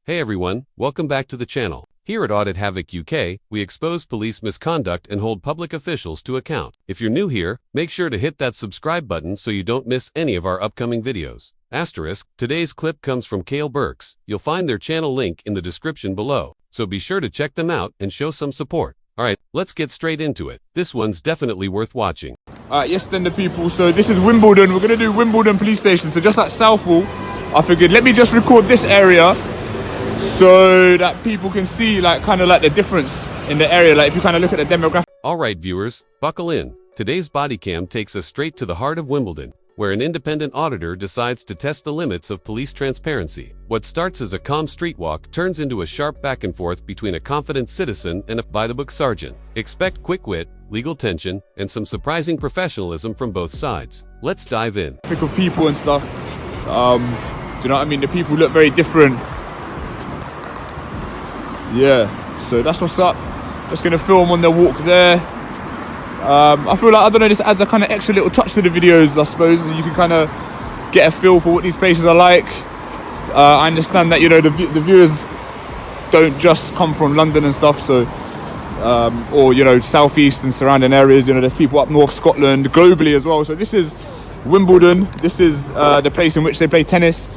Hey everyone, welcome back to the channel. Here at Audit Havoc UK, we expose police misconduct and hold public officials to account. If you're new here, make sure to hit that subscribe button so you don't miss any of our upcoming videos. Asterisk, today's clip comes from Kale Burks. You'll find their channel link in the description below, so be sure to check them out and show some support. Alright, let's get straight into it. This one's definitely worth watching. Alright, yes then the people, so this is Wimbledon. We're going to do Wimbledon police station. So just like Southall, I figured let me just record this area so that people can see like kind of like the difference in the area, like if you kind of look at the demographic. Alright viewers, buckle in. Today's body cam takes us straight to the heart of Wimbledon, where an independent auditor decides to test the limits of police transparency. What starts as a calm street walk turns into a sharp back and forth between a confident citizen and a by-the-book sergeant. Expect quick wit, legal tension, and some surprising professionalism from both sides. Let's dive in. Of people and stuff, do you know what I mean? The people look very different. Yeah, so that's what's up. Just gonna film on their walk there. I feel like, I don't know, this adds a kind of extra little touch to the videos, I suppose. You can kind of get a feel for what these places are like. I understand that, you know, the viewers don't just come from London and stuff, so or, you know, southeast and surrounding areas. You know, there's people up north, Scotland, globally as well. So this is Wimbledon. This is the place in which they play tennis.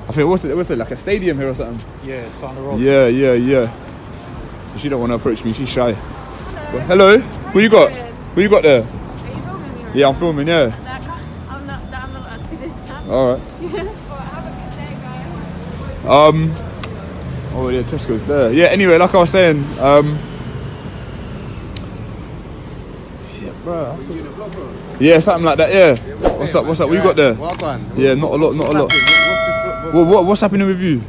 I think, what's it, like a stadium here or something? Yeah, it's down the road. Yeah. She don't want to approach me, she's shy. Hello, who you got? Who you got there? Are you filming me right Yeah, I'm filming, yeah. I'm not allowed to do that. Alright. Well, have a good day, guys. Oh yeah, Tesco's there. Yeah, anyway, like I was saying, yeah, something like that, yeah. What's up? What you got there? Well done. Yeah, not a lot. What's happening with you?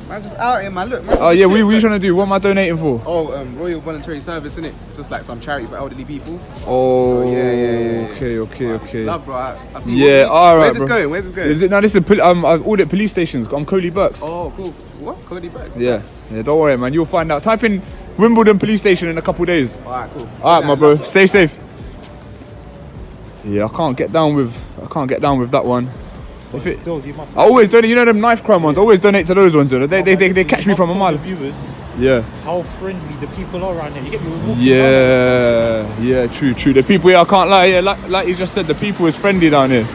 I'm just out here, man. Look, man. Oh yeah, what are you trying to do? What am I donating for? Oh, Royal Voluntary Service, innit? Just like some charity for elderly people. Oh, So, yeah. Okay. Love, bro. I see. Yeah, alright, Where's this bro. going? Where's this going? Is it, no, this is audit police stations. I'm Coley Burks. Oh, cool. What? Cody Burks? Yeah, don't worry, man. You'll find out. Type in Wimbledon police station in a couple days. Alright, cool. Alright, my bro. Stay safe. Yeah, I can't get down with that one. If it, Still, you must I always donate. You know them knife crime ones. I always donate to those ones. You know? They catch me from a mile. Viewers, Yeah. how friendly the people are around here. You get me walking around. Yeah, true. The people here, I can't lie. Yeah, like you just said, the people is friendly down here.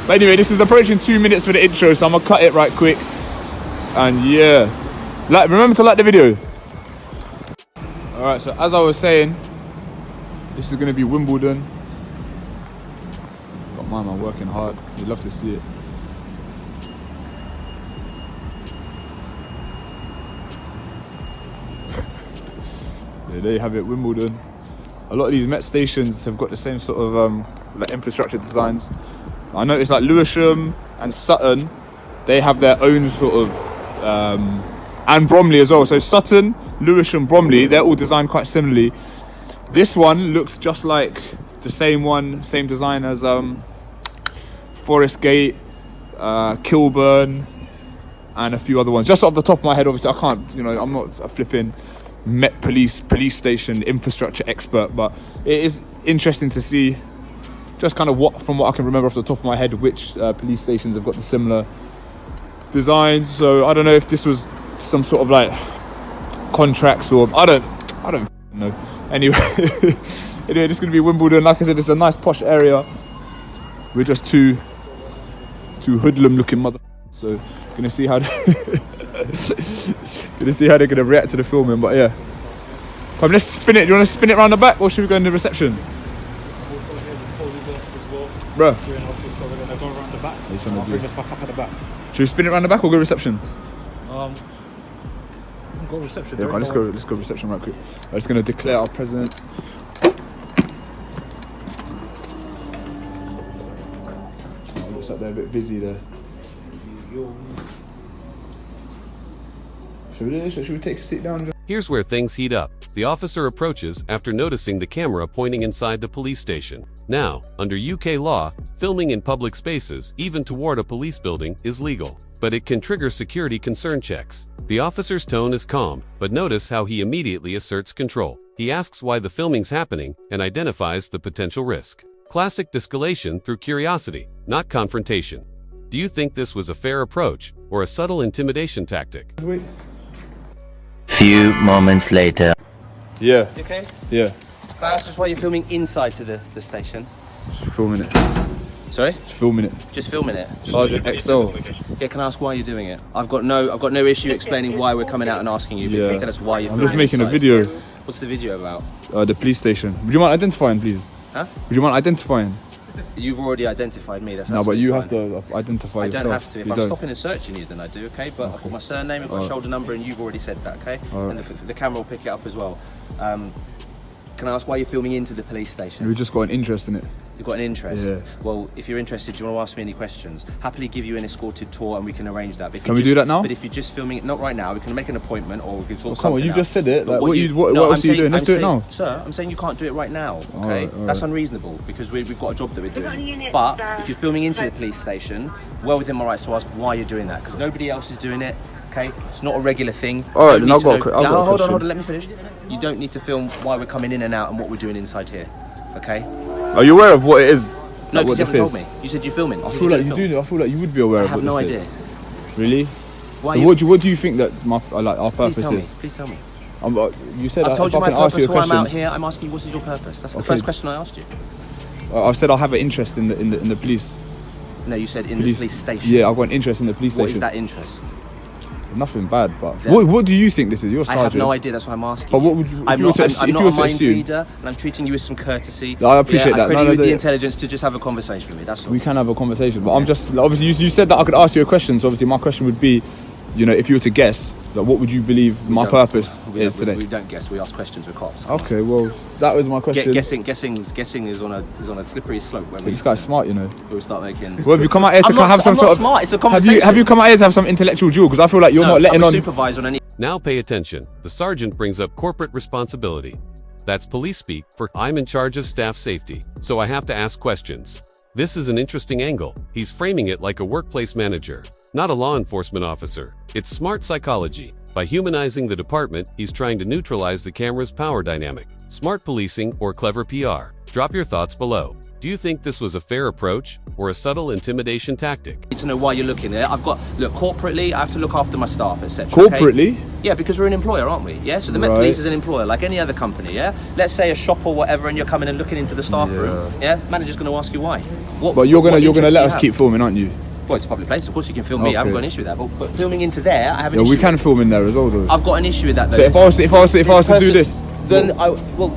But anyway, this is approaching 2 minutes for the intro, so I'm gonna cut it right quick. And yeah, remember to like the video. All right. So as I was saying, this is gonna be Wimbledon. Got my man working hard. You'd love to see it. There you have it, Wimbledon. A lot of these Met stations have got the same sort of like infrastructure designs. I noticed like Lewisham and Sutton, they have their own sort of, and Bromley as well. So Sutton, Lewisham, Bromley, they're all designed quite similarly. This one looks just like the same design as Forest Gate, Kilburn, and a few other ones. Just off the top of my head, obviously I can't, you know, I'm not a flipping Met police station infrastructure expert, but it is interesting to see just kind of from what I can remember off the top of my head, which police stations have got the similar designs. So I don't know if this was some sort of like contracts or I don't know. Anyway, this is gonna be Wimbledon. Like I said, it's a nice posh area. We're just two hoodlum looking mother. So gonna see how they're gonna react to the filming. But yeah, come, let's spin it. Do you want to spin it around the back, or should we go in the reception? Also here with Cody Burks as well. Bruh, During outfit, so we're gonna go around the back. you trying to And I'll do? bring us back up at the back. Should we spin it around the back or go reception? Go reception. Yeah, okay, let's go reception right quick. I'm just gonna declare our presence. Oh, looks like they're a bit busy there. Should we take a seat down? Here's where things heat up. The officer approaches after noticing the camera pointing inside the police station. Now, under UK law, filming in public spaces, even toward a police building, is legal, but it can trigger security concern checks. The officer's tone is calm, but notice how he immediately asserts control. He asks why the filming's happening and identifies the potential risk. Classic de-escalation through curiosity, not confrontation. Do you think this was a fair approach or a subtle intimidation tactic? Wait. Few moments later. Yeah. You okay? Yeah. That's just why you're filming inside to the station. Just filming it. Sorry? Just filming it. Just filming it. Sergeant XL. Yeah, can I ask why you're doing it? I've got no issue explaining why we're coming out and asking you. But if you can tell us why you're I'm filming just making inside. a video. What's the video about? The police station. Would you mind identifying, please? Huh? Would you mind identifying? You've already identified me. That's No, but you have absolutely to identify fine. I yourself. don't have to. If You I'm don't. stopping and searching you, then I do, okay? But I've got my surname, I've got a shoulder number, and you've already said that, okay? Alright. And the camera will pick it up as well. Can I ask why you're filming into the police station? We just got an interest in it. You've got an interest? Yeah. Well, if you're interested, do you want to ask me any questions? Happily give you an escorted tour and we can arrange that. But if Can you we do that now? But if you're just filming it, not right now, we can make an appointment or we can sort Come on, something you out. just said it. But Like, what else are you doing? Let's do it now. Sir, I'm saying you can't do it right now, okay? Alright. That's unreasonable because we've got a job that we're doing. But if you're filming into the police station, well within my rights to ask why you're doing that because nobody else is doing it. Okay, it's not a regular thing. Alright, You then don't I've need got to a know- Hold question. on, let me finish. You don't need to film why we're coming in and out and what we're doing inside here, okay? Are you aware of what it is? No, Like, because you what haven't told this me. You said you're filming. I feel like you do. I feel like you would be aware I of have what no this idea. is. Really? Why? So what do you think that our purpose Please tell me. is? Please tell me. You said I've told if you I my can ask you purpose. a Why I'm out question. here. I'm asking you, what is your purpose? That's the Okay. first question I asked you. I've said I have an interest in the police. No, you said in the police station. Yeah, I've got an interest in the police What station. is that interest? Nothing bad, but Then- what do you think this is? You're a I sergeant. have no idea. That's why I'm asking. But what you. would you- if I'm you were not, to I'm, assu- I'm if not you were a to mind assume- reader, and I'm treating you with some courtesy. No, I appreciate I that. credit No, you with no, the no. intelligence to just have a conversation with me. That's all. We can have a conversation, but I'm just obviously you said that I could ask you a question. So obviously my question would be, if you were to guess, like, what would you believe We my don't- purpose we is don't- today? We don't guess. We ask questions with cops. Okay, well that was my question. Guessing is on a slippery slope where This guy's smart, we start making. Well, have you come out here to I'm not- have some I'm sort not of? smart. It's a Have conversation. you come out here to have some intellectual duel? Because I feel like you're not letting I'm a on. supervisor on any. Now pay attention. The sergeant brings up corporate responsibility. That's police speak for I'm in charge of staff safety, so I have to ask questions. This is an interesting angle. He's framing it like a workplace manager, not a law enforcement officer. It's smart psychology. By humanizing the department, he's trying to neutralize the camera's power dynamic. Smart policing or clever PR? Drop your thoughts below. Do you think this was a fair approach or a subtle intimidation tactic? Need to know why you're looking there. Corporately, I have to look after my staff, etc. Corporately? Okay? Yeah, because we're an employer, aren't we? Yeah, so the Met Right. Police is an employer, like any other company. Yeah, let's say a shop or whatever, and you're coming and looking into the staff room. Yeah, manager's going to ask you why. But you're gonna interest let do you us have? keep filming, aren't you? Well, it's a public place. Of course, you can film me. I haven't Okay. got an issue with that. But filming into there, I have an Yeah, issue. we can with. film in there as well, though. I've got an issue with that, though. So if I was to do this, then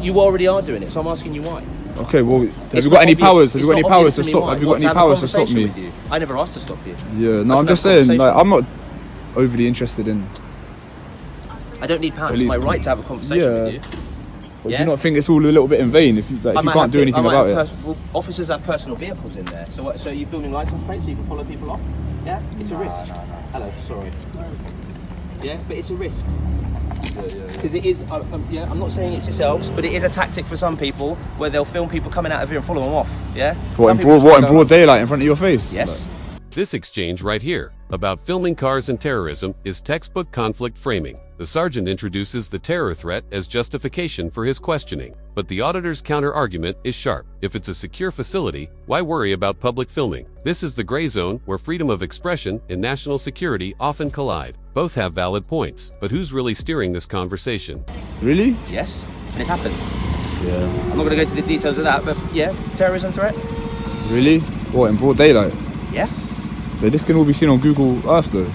you already are doing it. So I'm asking you why. okay. Well, have It's you got not any obvious- powers? Have it's you got any not powers obvious to me stop? why. Have you What, got to any have a powers to stop conversation me? with you? I never asked to stop you. Yeah, no, Let's I'm have just a saying, conversation. like, I'm not overly interested in. I don't need powers. It's my Police- right to have a conversation Yeah. with you. But Yeah? do you not think it's all a little bit in vain if you can't do anything about it? Well, officers have personal vehicles in there. So what? So you're filming license plates so you can follow people off? Yeah, it's a risk. Hello, sorry. Yeah, but it's a risk. Because it is. I'm not saying it's yourselves, but it is a tactic for some people where they'll film people coming out of here and follow them off. Yeah. What Some in people broad, just what, in go- broad daylight in front of your face? Yes. This exchange right here, about filming cars and terrorism, is textbook conflict framing. The sergeant introduces the terror threat as justification for his questioning, but the auditor's counter-argument is sharp. If it's a secure facility, why worry about public filming? This is the gray zone where freedom of expression and national security often collide. Both have valid points, but who's really steering this conversation? Really? Yes. And it's happened. Yeah. I'm not going to go into the details of that, but yeah, terrorism threat. Really? What, in broad daylight? Yeah. So this can all be seen on Google Earth, though.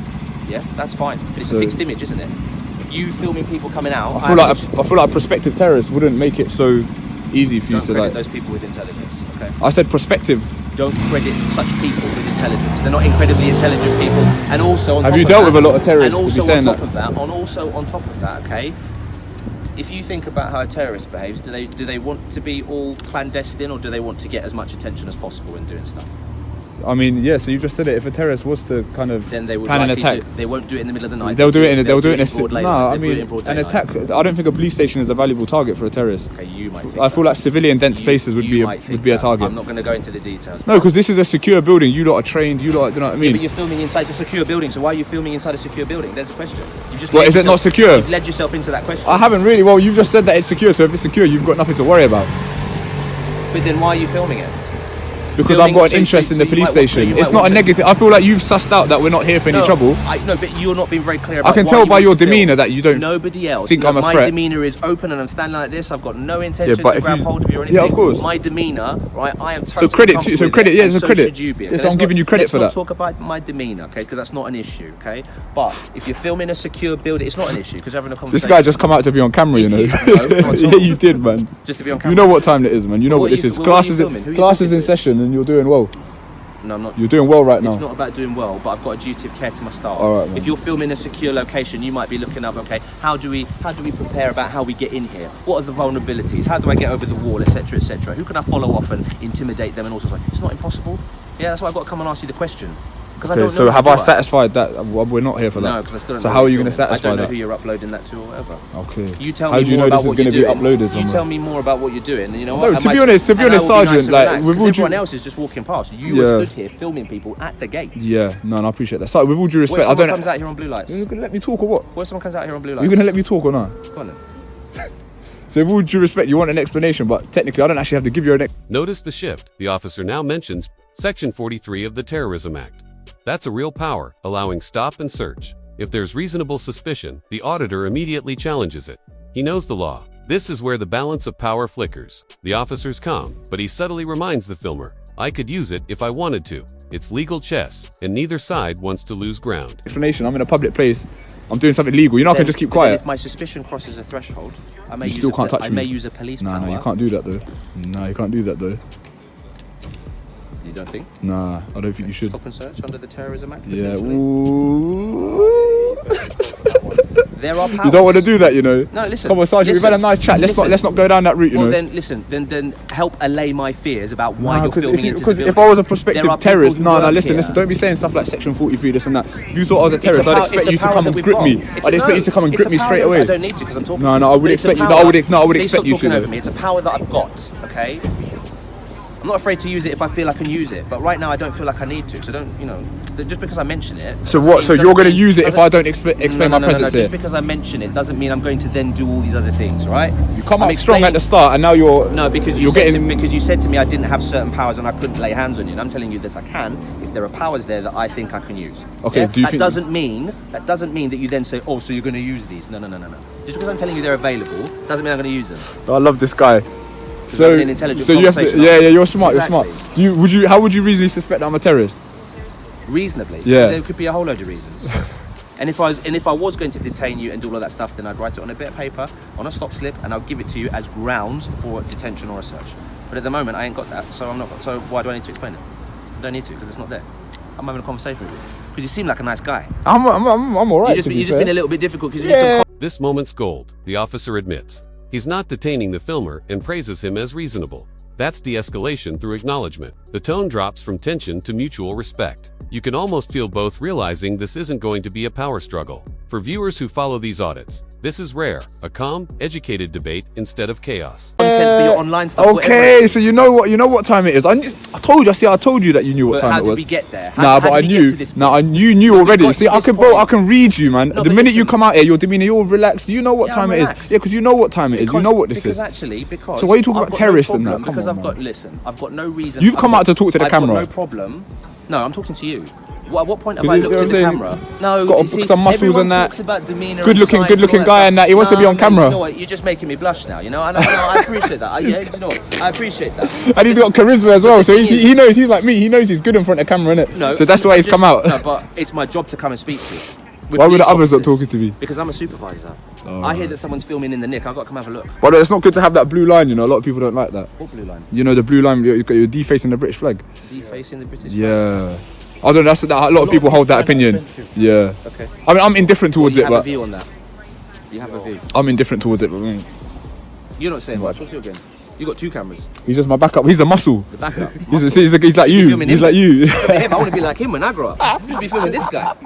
Yeah, that's fine. But it's So- a fixed image, isn't it? You filming people coming out. I feel like a prospective terrorist wouldn't make it so easy for you Don't to credit like. those people with intelligence. Okay. I said prospective. Don't credit such people with intelligence. They're not incredibly intelligent people. And also on top Have you of dealt that, with a lot of terrorists And to be also on saying top that? of that, on top of that, okay. If you think about how a terrorist behaves, do they want to be all clandestine or do they want to get as much attention as possible in doing stuff? I mean, yeah. So you just said it. If a terrorist was to kind of Then they would plan an likely attack, they won't do it in the middle of the night. they'll do it in. They'll They'll do it in a. broad No, daylight. I They'll do it mean, in broad an daylight. attack. I don't think a police station is a valuable target for a terrorist. Okay, you might think I feel that. like civilian dense places would You might think be a that. target. I'm not going to go into the details. No, because this is a secure building. You lot are trained. You lot, do you know what I mean? But you're filming inside it's a secure building, so why are you filming inside a secure building? There's a question. You just Well, led is it not yourself- secure? You've led yourself into that question. I haven't really. Well, you've just said that it's secure. So if it's secure, you've got nothing to worry about. But then why are you filming it? because I've got an interest in the police station. It's not a negative. I feel like you've sussed out that we're not here for any trouble. No, but you're not being very clear about I can tell by your demeanour that you don't. Nobody else. Think I'm a threat. My demeanour is open, and I'm standing like this. I've got no intention to grab hold of you or anything. Yeah, of course. My demeanour, right? I am totally So credit. Yeah, so credit. Should you be? Yes, I'm giving you credit for that. Let's not talk about my demeanour, okay? Because that's not an issue, okay? But if you're filming a secure building, it's not an issue because you're having a conversation. This guy just come out to be on camera, you know. Yeah, you did, man. Just to be on camera. You know what time it is, man. You know what this is. Classes in session, and you're doing well. No, I'm not. You're doing well right now. It's not about doing well, but I've got a duty of care to my staff. All right, man. If you're filming a secure location, you might be looking up, okay, how do we prepare about how we get in here? What are the vulnerabilities? How do I get over the wall, etc., etc.? Who can I follow off and intimidate them and all sorts of stuff? It's not impossible. Yeah, that's why I've got to come and ask you the question. I don't know. So have I satisfied that? We're not here for that. No, because I still don't know. So how are you going to satisfy that? I don't know who you're uploading that to or whatever. Okay. You tell me more about what you're doing. You tell me more about what you're doing. And you know what? No, to be honest, Sergeant, like everyone else is just walking past. You were stood here filming people at the gate. Yeah, no, I appreciate that. So with all due respect, I don't. What if someone comes out here on blue lights? You're going to let me talk or what? What if someone comes out here on blue lights? You're going to let me talk or not? Go on then. So with all due respect, you want an explanation, but technically I don't actually have to give you an Notice the shift. The officer now mentions Section 43 of the Terrorism Act. That's a real power, allowing stop and search. If there's reasonable suspicion, the auditor immediately challenges it. He knows the law. This is where the balance of power flickers. The officer's calm, but he subtly reminds the filmer, I could use it if I wanted to. It's legal chess, and neither side wants to lose ground. Explanation, I'm in a public place. I'm doing something legal. You know, I can just keep quiet. If my suspicion crosses a threshold, I may use a police power. No, you can't do that though. No, you can't do that though. You don't think? Nah, I don't think you should. Stop and search under the Terrorism Act? Yeah. There are powers. You don't want to do that, you know. No, listen. Come on, Sergeant, we've had a nice chat. Let's not go down that route, you know. Then help allay my fears about why you're filming into the building. Because if I was a prospective terrorist, listen, don't be saying stuff like Section 43, this and that. If you thought I was a terrorist, I'd expect you to come and grip me. I'd expect you to come and grip me straight away. I don't need to because I'm talking. No, I would expect you. I would expect you to. Stop talking over me. It's a power that I've got. Okay. I'm not afraid to use it if I feel I can use it, but right now I don't feel like I need to. So just because I mention it. So what? So you're going to use it if I don't explain my presence here? Just because I mention it doesn't mean I'm going to then do all these other things, right? You come out strong at the start, and now you're because you said to me I didn't have certain powers and I couldn't lay hands on you, and I'm telling you this I can if there are powers there that I think I can use. Okay. Yeah? Do you that doesn't mean that you then say, oh, so you're going to use these? No. Just because I'm telling you they're available doesn't mean I'm going to use them. I love this guy. So you have to, you're smart. Exactly. You're smart. How would you reasonably suspect that I'm a terrorist? Reasonably? Yeah. There could be a whole load of reasons. And if I was going to detain you and do all of that stuff, then I'd write it on a bit of paper, on a stop slip, and I'll give it to you as grounds for detention or a search. But at the moment, I ain't got that, so I'm not. So why do I need to explain it? I don't need to because it's not there. I'm having a conversation with you because you seem like a nice guy. I'm alright. You've just been a little bit difficult because you need some. This moment's gold. The officer admits. He's not detaining the filmer and praises him as reasonable. That's de-escalation through acknowledgement. The tone drops from tension to mutual respect. You can almost feel both realizing this isn't going to be a power struggle. For viewers who follow these audits, this is rare, a calm, educated debate instead of chaos. Content for your online stuff. Okay, so you know what time it is. I told you that you knew what time it was. How did we get there? You knew already. See, I can read you, man. The minute you come out here, your demeanor, you're relaxed. You know what time it is. Yeah, because you know what time it is. You know what this is. So why are you talking about terrorists and that? Because I've got no reason. You've come out to talk to the camera. I've got no problem. No, I'm talking to you. At what point have I looked at the camera? No, got some muscles and that. Talks about demeanor. Good looking guy and that. He wants to be on camera. You know what? You're just making me blush now. You know, I appreciate that. You know what? I appreciate that. And he's got charisma as well. So he knows he's like me. He knows he's good in front of camera, innit? No. So that's why he's come out. No, but it's my job to come and speak to you. Why were the others not talking to me? Because I'm a supervisor. I hear that someone's filming in the nick. I've got to come have a look. But it's not good to have that blue line, you know. A lot of people don't like that. What blue line? You know the blue line. You're defacing the British flag. Defacing the British flag? Yeah. I don't know. A lot of people hold that opinion. Yeah. Okay. I mean, I'm indifferent towards it, but. You have a view on that. You have a view. I'm indifferent towards it, but. You're not saying much. What's your game? You got two cameras. He's just my backup. He's the muscle. The backup. He's like you. He's like you. I want to be like him when I grow up. I just be filming this guy.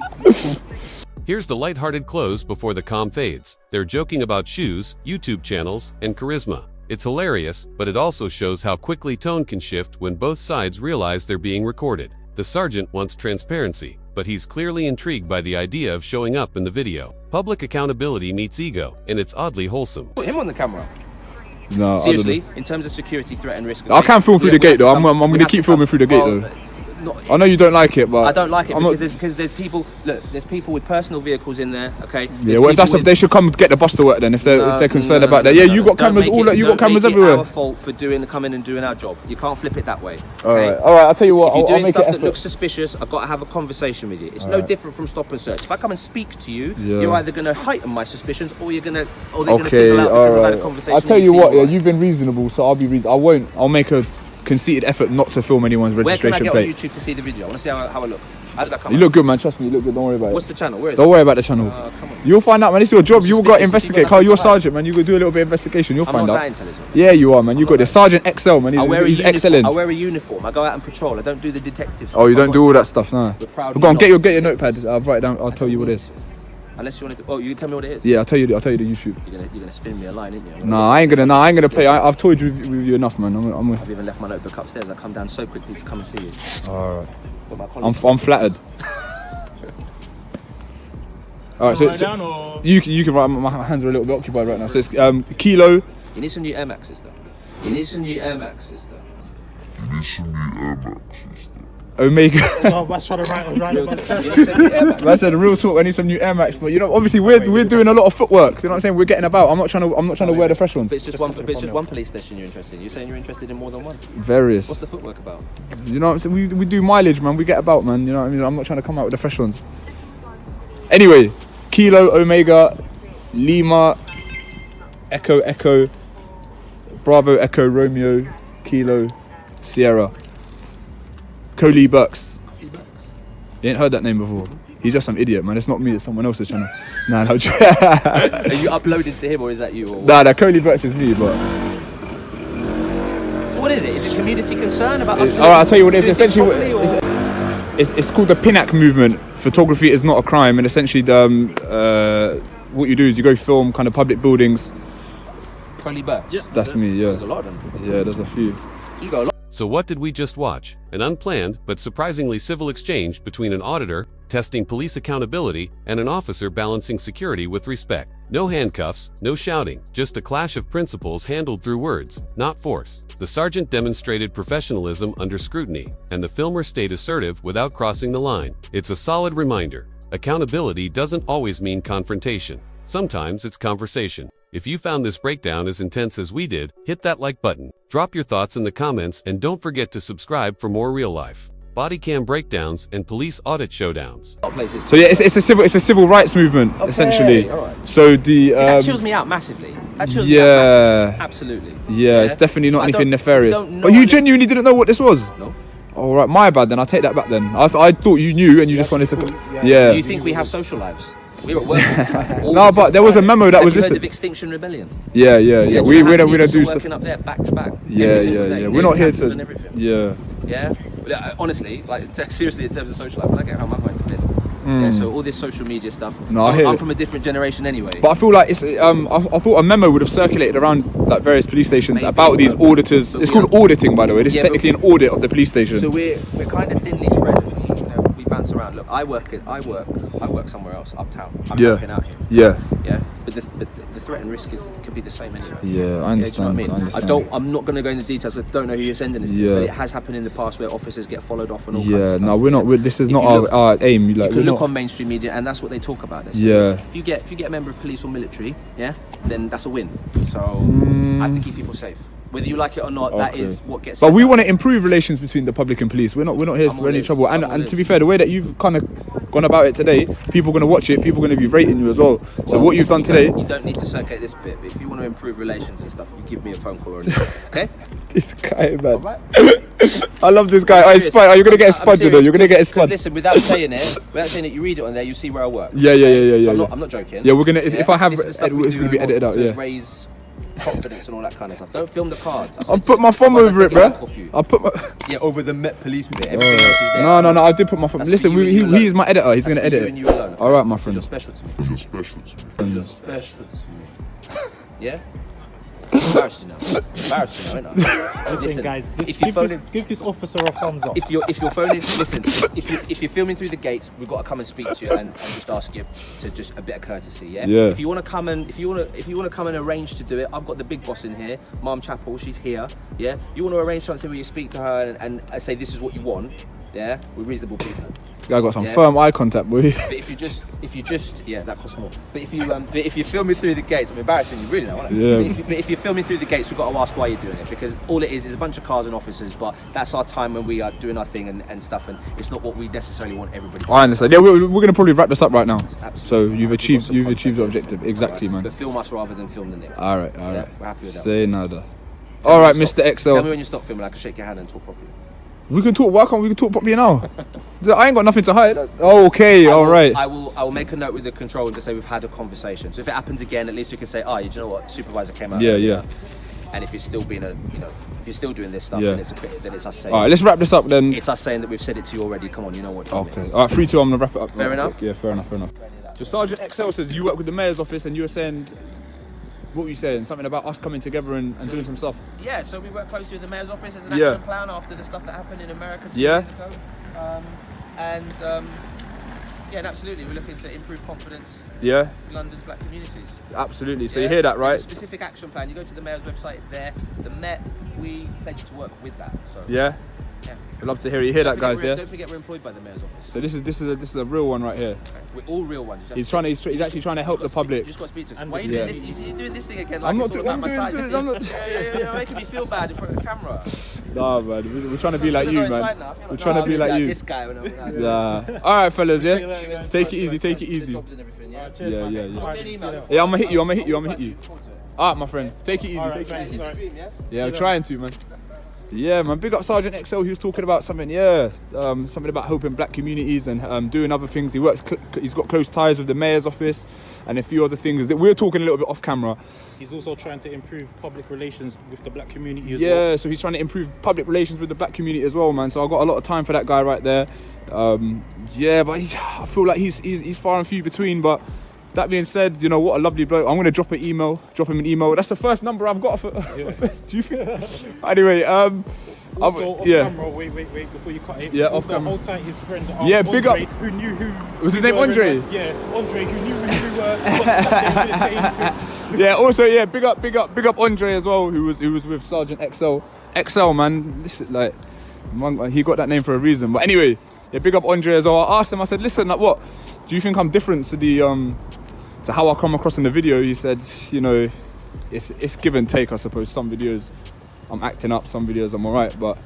Here's the lighthearted close before the calm fades. They're joking about shoes, YouTube channels, and charisma. It's hilarious, but it also shows how quickly tone can shift when both sides realize they're being recorded. The sergeant wants transparency, but he's clearly intrigued by the idea of showing up in the video. Public accountability meets ego, and it's oddly wholesome. Put him on the camera. No, Seriously, in terms of security threat and risk. I can film through the gate though. I'm going to keep filming through the gate though. I know you don't like it, but I don't like it because there's people. Look, there's people with personal vehicles in there. Okay. Yeah, well, if that's they should come get the bus to work then. If they're concerned about that. Yeah, you got cameras. You got cameras everywhere. It's our fault for coming and doing our job. You can't flip it that way. Okay? All right. I'll tell you what. If you're doing make stuff it that looks suspicious, I've got to have a conversation with you. It's no different from stop and search. If I come and speak to you, you're either going to heighten my suspicions or they're going to fizzle out because I've had a conversation. I'll tell you what. Yeah, you've been reasonable, so I'll be reasonable. I won't. I'll make a conceited effort not to film anyone's registration plate. Where can I get on YouTube to see the video? I want to see how I look. How did I come You look good, man. Trust me, you look good. Don't worry about it. What's the channel? Where is Don't worry about the channel. Come on. You'll find out, man. It's your job. You've got to suspicious. investigate. You've got Carl, you're a nothing to hide. sergeant, man. You got to do a little bit of investigation. You'll I'm find not out. that intelligent. Yeah, you are, man. You got this. Sergeant XL, man. He's excellent. I wear a uniform. I go out and patrol. I don't do the detective stuff. Oh, you don't do all that stuff, no. proudly Go on, not get your notepad. I'll write it down. I'll tell you what it is. Unless you want to. Oh, you can tell me what it is. Yeah, I'll tell you the YouTube. You're gonna spin me a line, aren't you? Nah, I ain't gonna play. I've told you with you enough, man. I've even left my notebook upstairs. I come down so quickly to come and see you. All right. I'm flattered. All right, so you can write. My hands are a little bit occupied right now. So it's Kilo. You need some new Air Maxes though. Omega. No, that's trying to write I said real talk. I need some new Air Max, but you know, obviously we're doing a lot of footwork. You know what I'm saying? We're getting about. I'm not trying to wear the fresh ones. But it's just one police station you're interested in. You're saying you're interested in more than one. Various. What's the footwork about? You know what I'm saying? We do mileage, man. We get about, man. You know what I mean? I'm not trying to come out with the fresh ones. Anyway, Kilo, Omega, Lima, Echo, Bravo, Echo, Romeo, Kilo, Sierra. Coley Bucks. You ain't heard that name before. He's just some idiot, man. It's not me, it's someone else's channel. Nah, no. Are you uploaded to him or is that you? Or Nah, Coley Bucks is me, but. So what is it? Is it community concern about us? Alright, I'll tell you what it is. Essentially, it's called the PINAC movement. Photography is not a crime, and essentially, what you do is you go film kind of public buildings. Coley Bucks? Yeah. That's me, yeah. There's a lot of them. Yeah, there's a few. You got a lot. So what did we just watch? An unplanned but surprisingly civil exchange between an auditor testing police accountability and an officer balancing security with respect. No handcuffs, no shouting, just a clash of principles handled through words, not force. The sergeant demonstrated professionalism under scrutiny, and the filmer stayed assertive without crossing the line. It's a solid reminder. Accountability doesn't always mean confrontation. Sometimes it's conversation. If you found this breakdown as intense as we did, hit that like button. Drop your thoughts in the comments and don't forget to subscribe for more real life body cam breakdowns and police audit showdowns. So yeah, it's a civil rights movement, essentially. All right. So the that chills me out massively. That chills me out massively. Absolutely. Yeah, it's definitely not anything nefarious. But you genuinely didn't know what this was? No. All right, my bad then. I'll take that back then. I thought you knew and you just wanted to. Yeah. Do you think we have social lives? We were at work all the time. No, but there was a memo that was this. listed. Of Extinction Rebellion. Yeah. We don't do stuff. Working up there back to back. Yeah. We're not here to. Yeah. Yeah. Honestly, like seriously, in terms of social life, when I get home, I'm going to bed. Yeah, so all this social media stuff. No, I'm from a different generation anyway. But I feel like it's. I thought a memo would have circulated around like various police stations about these auditors. It's called auditing, by the way. This is technically an audit of the police station. So we're kind of thinly spread. We bounce around. Look, I work somewhere else uptown. I'm helping out here. Yeah. But the threat and risk could be the same anyway. Yeah, I understand. Do you know what I mean? I'm not going to go into details. I don't know who you're sending it to. But it has happened in the past where officers get followed off and all kinds of stuff. No, we're not. This is not our aim. Like, you can look on mainstream media, and that's what they talk about. If you get a member of police or military, then that's a win. So I have to keep people safe. Whether you like it or not, that is what gets. But we want to improve relations between the public and police. We're not here for any trouble. And to be fair, the way that you've kind of gone about it today, people are going to watch it. People are going to be rating you as well. So what you've done today, you don't need to circulate this bit. But if you want to improve relations and stuff, you give me a phone call or anything. Okay? This guy, man. Right. I love this guy. Are you going to get a spud with it? You're going to get a spud. Listen, without saying it, you read it on there. You see where I work. Yeah. So I'm not joking. Yeah, we're gonna. If I have, it's going to be edited out. Yeah. Raise confidence and all that kind of stuff. Don't film the cards. I'll put my thumb over it, bro. I'll put my over the Met Police bit. Everything else is there. No. I did put my thumb. Listen, he is my editor. He's gonna edit it. All right, my friend. You're special to me. Yeah. Embarrassing now. Embarrassing now, innit? Listen, guys, if you're phoning, give this officer a thumbs up. if you're phoning, listen. If you're filming through the gates, we've got to come and speak to you and just ask you to just a bit of courtesy, yeah. Yeah. If you want to come and come and arrange to do it, I've got the big boss in here, Mom Chapel. She's here, yeah. You want to arrange something where you speak to her and say this is what you want, yeah. We're reasonable people. I got some firm eye contact, boy. But if you just, yeah, that costs more. But if you film me through the gates, I'm embarrassing you really now, aren't I? Yeah. But if you're filming through the gates, we've got to ask why you're doing it, because all it is a bunch of cars and officers. But that's our time when we are doing our thing and stuff, and it's not what we necessarily want everybody to I understand. Yeah, we're gonna probably wrap this up right now. So Absolutely. you've achieved the objective. Exactly, man. But film us rather than film the Nick. All right. Yeah, we're happy with that. Say nada. Tell All me right, when you stop. Mr. Tell me XL. when you stop filming, I can shake your hand and talk properly. We can talk. Why can't we talk properly now? I ain't got nothing to hide. Oh, okay. All right. I will make a note with the control and just say we've had a conversation. So if it happens again, at least we can say, oh, you know what, supervisor came out. Yeah. And if you're still being if you're still doing this stuff, Yeah. then it's us saying. All right. Let's wrap this up then. It's us saying that we've said it to you already. Come on, you know what time it Okay. is. All right. 3, 2. I'm gonna wrap it up. Fair enough? Yeah. Fair enough. So Sergeant XL says you work with the mayor's office, and you were saying, what were you saying? Something about us coming together and doing some stuff. Yeah, so we work closely with the mayor's office as an Yeah. action plan after the stuff that happened in America 2 Yeah. years ago. And absolutely, we're looking to improve confidence Yeah. in London's black communities. Absolutely. So Yeah? you hear that, There's right? a specific action plan. You go to the mayor's website, it's there. The Met, we pledge to work with that. So Yeah. yeah. I'd love to hear it. You hear that, guys? Yeah. Don't forget we're employed by the mayor's office. So this is a real one right here. We're all real ones. You just He's actually trying to help the public. You just got to speak to us. And Why are you yeah. doing this? You're doing this thing again like I'm it's not all do- about I'm my doing side. this- I'm not- Yeah, making me feel bad in front of the camera. Nah, man. We're trying to be like you, man. We're trying to be I'm like you. This guy when I'm Nah. All right, fellas. Yeah. Respect Take it easy. Take it the easy. jobs and everything, yeah. Cheers, Yeah, man. yeah, yeah. All right, Drop me an see you email. later. Yeah, I'm gonna hit you. All right, my friend. Take it easy. All Take it right, easy. thanks. Sorry. Yeah, I'm trying to, man. Yeah, man. Big up Sergeant XL. He was talking about something. Yeah, something about helping black communities and doing other things. He's got close ties with the mayor's office and a few other things that we're talking a little bit off camera. He's also trying to improve public relations with the black community as well. Yeah, so he's trying to improve public relations with the black community as well, man. So I've got a lot of time for that guy right there. Yeah, but I feel like he's far and few between. But that being said, you know what a lovely bloke. I'm gonna drop him an email. That's the first number I've got for. Do you think? Anyway, Also, off yeah. camera, wait, before you cut it. Yeah, off also, camera. hold tight his friend. Yeah, big up. Andre, who knew who. Was his who name were Andre? in, yeah, Andre, who knew who we were. But Sunday, didn't say anything. Yeah. Also, yeah. Big up Andre as well, who was with Sergeant XL. XL, man. This is like, he got that name for a reason. But anyway, yeah. Big up Andre as well. I asked him. I said, listen, like, what do you think I'm different to the to how I come across in the video? He said, you know, it's give and take, I suppose. Some videos I'm acting up, some videos I'm alright, but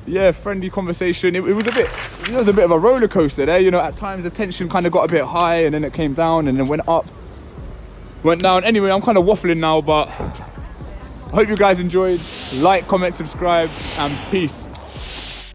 yeah, friendly conversation. It was a bit of a roller coaster there. You know, at times the tension kind of got a bit high, and then it came down, and then went up, went down. Anyway, I'm kind of waffling now, but I hope you guys enjoyed. Like, comment, subscribe, and peace.